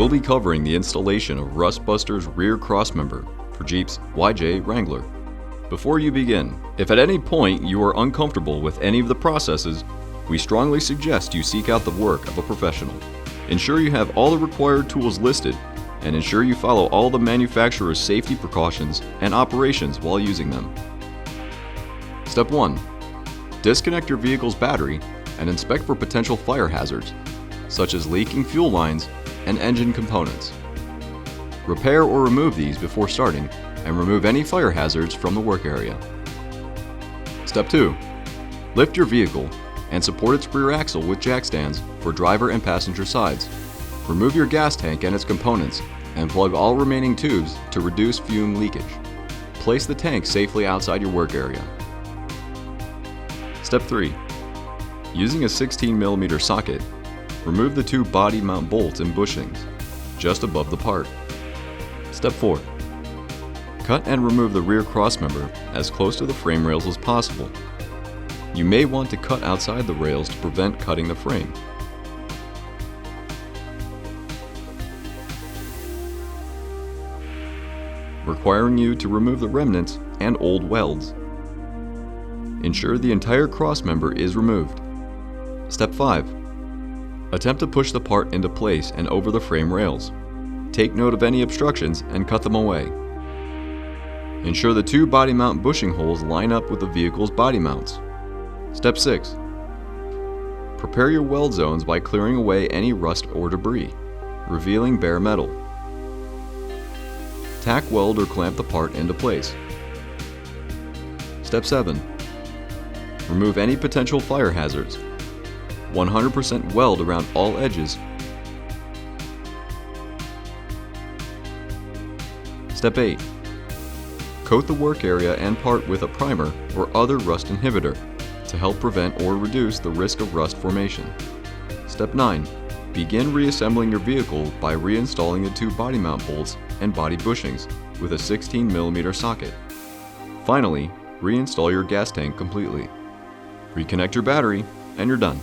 we'll be covering the installation of Rustbuster's rear crossmember for Jeep's YJ Wrangler. Before you begin, if at any point you are uncomfortable with any of the processes, we strongly suggest you seek out the work of a professional. Ensure you have all the required tools listed, and ensure you follow all the manufacturer's safety precautions and operations while using them. Step 1. Disconnect your vehicle's battery and inspect for potential fire hazards, such as leaking fuel lines and engine components. Repair or remove these before starting, and remove any fire hazards from the work area. Step 2. Lift your vehicle and support its rear axle with jack stands for driver and passenger sides. Remove your gas tank and its components and plug all remaining tubes to reduce fume leakage. Place the tank safely outside your work area. Step 3. Using a 16mm socket, remove the two body mount bolts and bushings just above the part. Step 4. Cut and remove the rear crossmember as close to the frame rails as possible. You may want to cut outside the rails to prevent cutting the frame. Requiring you to remove the remnants and old welds. Ensure the entire crossmember is removed. Step 5. Attempt to push the part into place and over the frame rails. Take note of any obstructions and cut them away. Ensure the two body mount bushing holes line up with the vehicle's body mounts. Step 6. Prepare your weld zones by clearing away any rust or debris, revealing bare metal. Tack weld or clamp the part into place. Step 7. Remove any potential fire hazards. 100% weld around all edges. Step 8. Coat the work area and part with a primer or other rust inhibitor to help prevent or reduce the risk of rust formation. Step 9. Begin reassembling your vehicle by reinstalling the two body mount bolts and body bushings with a 16mm socket. Finally, reinstall your gas tank completely. Reconnect your battery, and you're done.